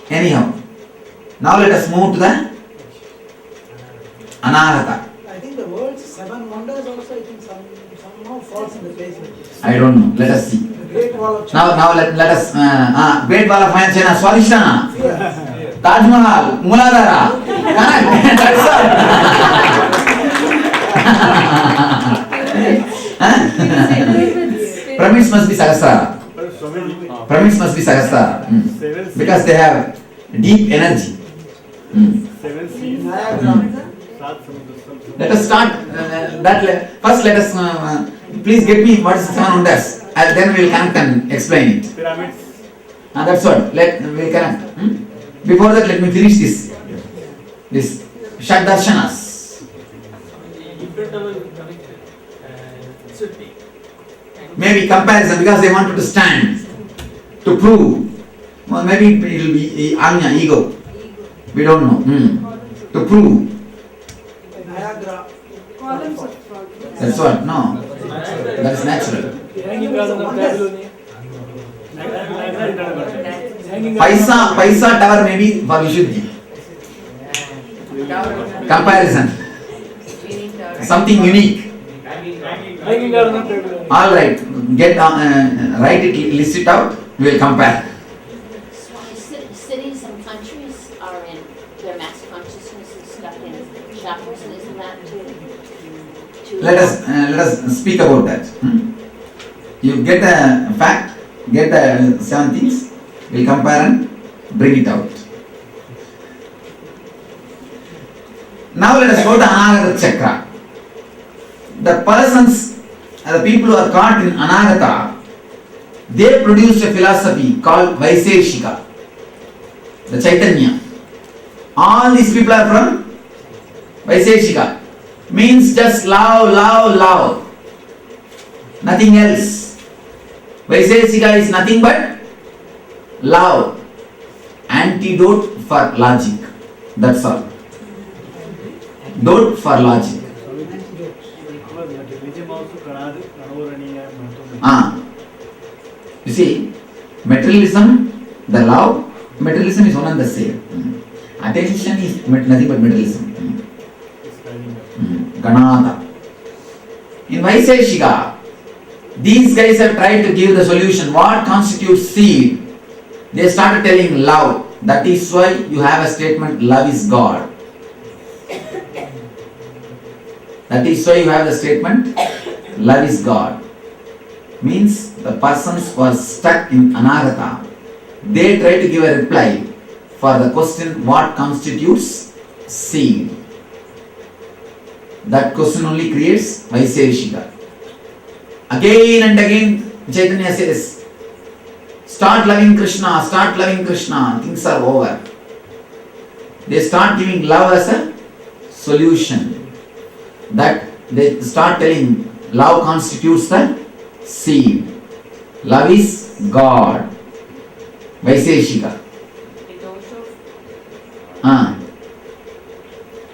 Anyhow, now let us move to the Anahata. I think the world's seven wonders also, I think somehow falls in the place like this. I don't know. Let us see. The Great Wall of China. Now let us. Great Wall of China, Swadhisthana, Yes. Taj Mahal, Muladhara. Correct. That's all. Pyramids must be Sahasrara. Pyramids must be Sahasrara. Because they have deep energy. Seven seas. Niagara. Let us start first. Let us please get me what is seven wonders, and then we will connect and explain it. Pyramids. That's what. Let we connect. Before that, let me finish this Shad Darshanas. Maybe comparison because they wanted to stand to prove. Well, maybe it will be Anya, ego. We don't know. To prove. Niagara. Columns of fog. That's what. No. That is natural. Hanging garden of Babylonia. Paisa tower may be for Vishuddhi. Comparison. Something unique. Hanging garden of Babylonia. All right. Get write it, list it out. We will compare. Cities and countries are in their mass consciousness is stuck in chakras, and isn't that too? Let us speak about that. You get the fact, get the seven things. We'll compare and bring it out. Now let us go to Anagata Chakra. The persons, the people who are caught in Anagata, they produced a philosophy called Vaiseshika, the Chaitanya. All these people are from Vaiseshika. Means just love, love, love. Nothing else. Vaiseshika is nothing but love. Antidote for logic. That's all. Dote for logic. You see, materialism, the love, materialism is one and the same. Attention is nothing but materialism. Ganata. In Vaiseshika, these guys have tried to give the solution. What constitutes seed? They started telling love. That is why you have a statement, love is God. That is why you have the statement, love is God. Means the persons who are stuck in Anagata, they try to give a reply for the question, what constitutes seed? That question only creates Vaiseshika. Again and again, Chaitanya says, start loving Krishna, things are over. They start giving love as a solution. That they start telling love constitutes the seed. Love is God. Vaiseshika.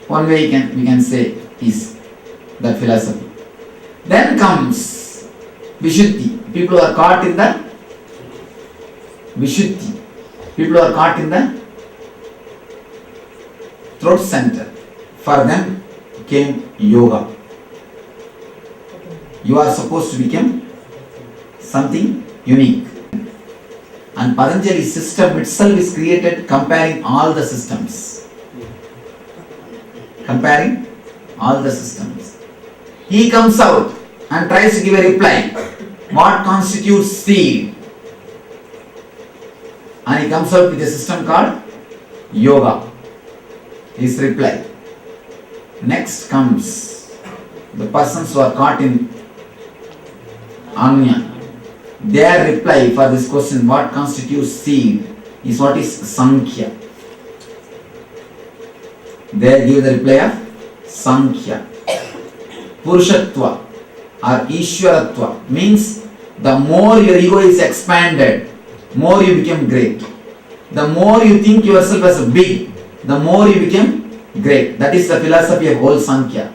One way we can say is that philosophy. Then comes Vishuddhi. People who are caught in the Vishuddhi. People who are caught in the throat center. For them came yoga. You are supposed to become something unique. And Patanjali's system itself is created comparing all the systems. Comparing all the systems. He comes out and tries to give a reply. What constitutes seed? And he comes out with a system called yoga. His reply. Next comes the persons who are caught in Anya. Their reply for this question, what constitutes seed, is what is Sankhya. They give the reply of Sankhya. Purushatva or Ishwaratva means the more your ego is expanded, more you become great. The more you think yourself as big, the more you become great. That is the philosophy of whole Sankhya.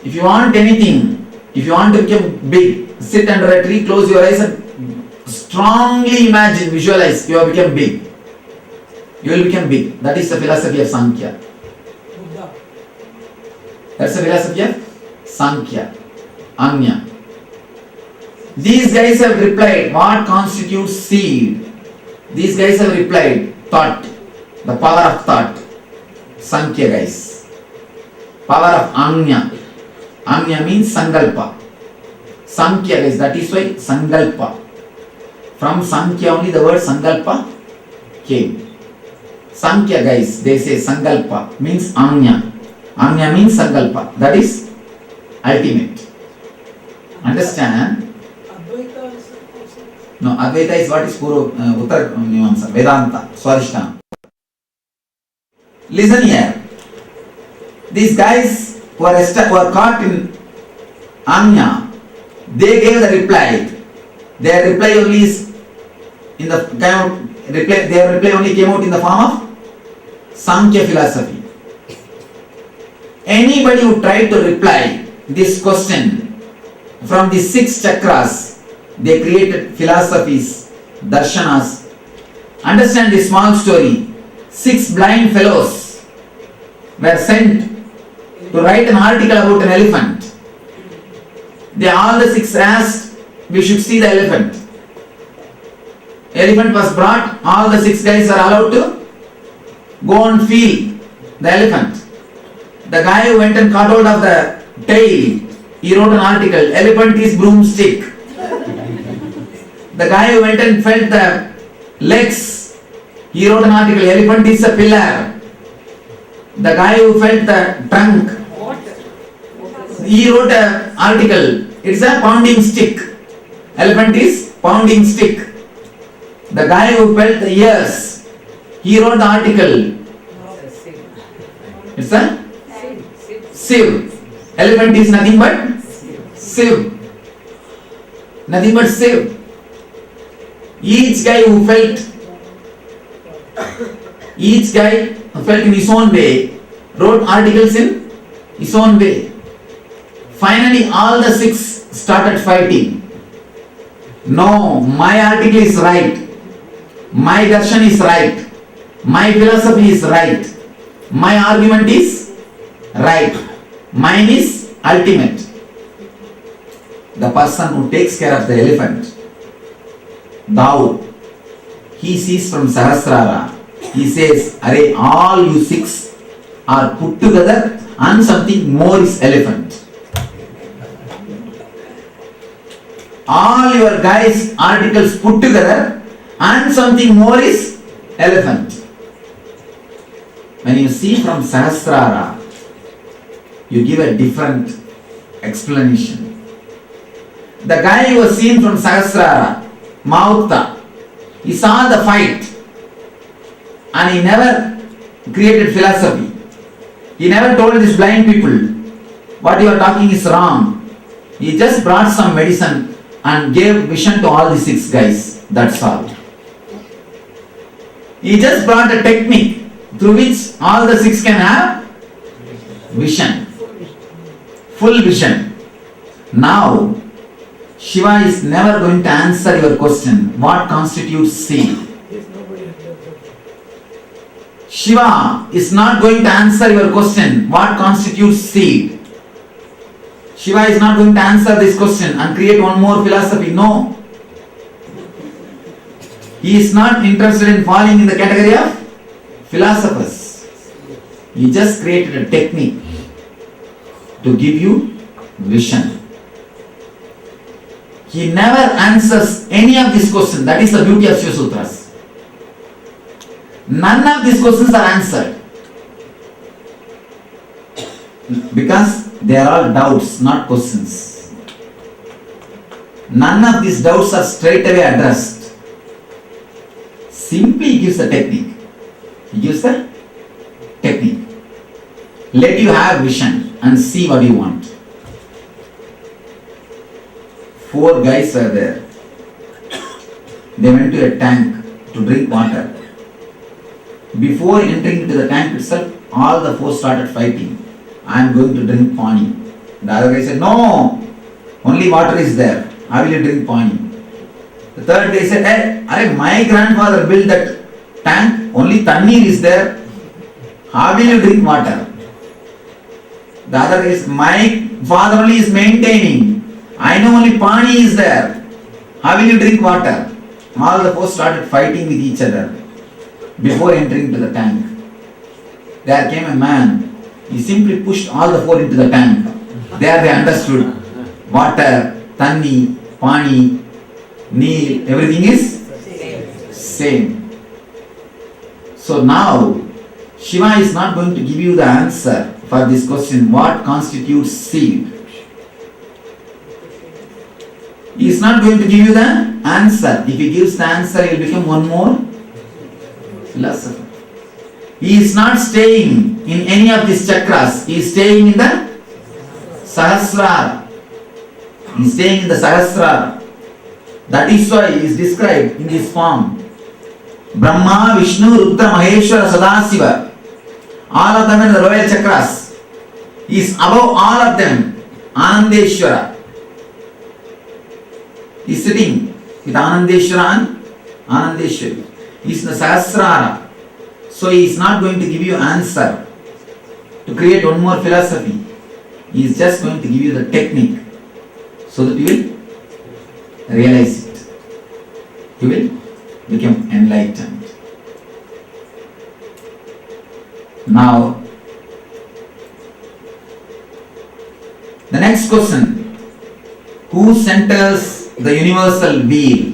If you want anything, if you want to become big, sit under a tree, close your eyes and strongly imagine, visualize, you have become big. You will become big. That is the philosophy of Sankhya. Buddha. That's the philosophy of Sankhya. Anya. These guys have replied, what constitutes seed? These guys have replied, thought. The power of thought. Sankhya guys. Power of Anya. Anya means Sankalpa. Sankhya guys, that is why Sankalpa. From Sankhya only the word Sankalpa came. Sankhya guys, they say Sankalpa means Anya. Anya means Sankalpa. That is ultimate. Understand? Advaita is also. No, Advaita is what is Puru, Uttar Mimamsa, Vedanta, Swarishtam. Listen here. These guys who are caught in Anya, they gave the reply. Their reply only is in the kind of reply. Their reply only came out in the form of Sankhya philosophy. Anybody who tried to reply this question from the 6 chakras, they created philosophies, darshanas. Understand this small story. 6 blind fellows were sent to write an article about an elephant. They all the 6 asked, we should see the elephant. Elephant was brought, all the 6 guys are allowed to go and feel the elephant. The guy who went and caught hold of the tail, he wrote an article, elephant is broomstick. The guy who went and felt the legs, he wrote an article, elephant is a pillar. The guy who felt the trunk, he wrote an article, it's a pounding stick. Elephant is pounding stick. The guy who felt the ears, he wrote the article, it's a sieve. Elephant is nothing but sieve. Nothing but sieve. Each guy who felt in his own way, wrote articles in his own way. Finally, all the 6 started fighting. No, my article is right. My darshan is right. My philosophy is right. My argument is right. Mine is ultimate. The person who takes care of the elephant, thou, he sees from Sahasrara. He says, Arey, all you 6 are put together and something more is elephant. All your guys' articles put together and something more is elephant. When you see from Sahasrara, you give a different explanation. The guy who was seen from Sahasrara, Mautta, he saw the fight and he never created philosophy. He never told these blind people, what you are talking is wrong. He just brought some medicine and gave vision to all the 6 guys. That's all. He just brought a technique through which all the 6 can have vision. Full vision. Now, Shiva is never going to answer your question, what constitutes seed? Yes, nobody has done that. Shiva is not going to answer your question, what constitutes seed? Shiva is not going to answer this question and create one more philosophy. No. He is not interested in falling in the category of philosophers. He just created a technique to give you vision. He never answers any of these questions. That is the beauty of Shiva Sutras. None of these questions are answered. Because they are all doubts, not questions. None of these doubts are straight away addressed. Simply gives the technique. He gives the technique. Let you have vision and see what you want. 4 guys were there. They went to a tank to drink water. Before entering into the tank itself, all the 4 started fighting. I am going to drink pani. The other guy said, no, only water is there. How will you drink pani? The third day said, hey, arey, my grandfather built that tank, only Tannir is there. How will you drink water? The other is, my father only is maintaining. I know only Pani is there. How will you drink water? All the four started fighting with each other before entering to the tank. There came a man. He simply pushed all the four into the tank. There they understood. Water, Tanni, Pani, Neel, everything is same. So now, Shiva is not going to give you the answer for this question, what constitutes seed? He is not going to give you the answer. If he gives the answer, he will become one more philosopher. He is not staying in any of these chakras. He is staying in the Sahasrara. He is staying in the Sahasrara. That is why he is described in this form. Brahma, Vishnu, Rudra, Maheshwara, Sadasiva. All of them in the royal chakras. He is above all of them. Anandeshwara. He is sitting with Anandeshwara and Anandeshwari. He is in the Sahasrara. So he is not going to give you answer to create one more philosophy. He is just going to give you the technique so that you will realize it. You will become enlightened. Now, the next question. Who centers the universal wheel?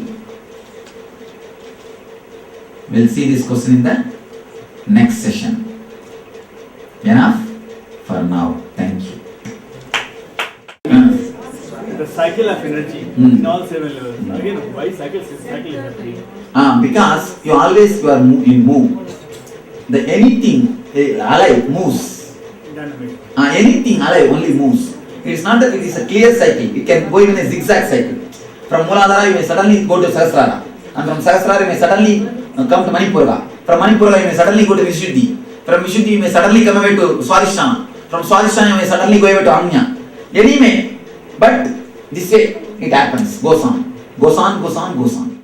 We'll see this question in the next session. Enough for now. Thank you. The cycle of energy in all 7 levels. Again, why cycle energy? Because you are in move. The anything alive moves. Dynamic. Anything alive only moves. It is not that it is a clear cycle. It can go even a zigzag cycle. From Mooladhara you may suddenly go to Sahasrara. And from Sahasrara you may suddenly come to Manipura. From Manipura you may suddenly go to Vishuddhi. From Vishuddhi you may suddenly come away to Swadhisthana. From Swadhisthana you may suddenly go away to Anya. Anyway, but this way it happens. Goes on. Goes on, goes on, goes on.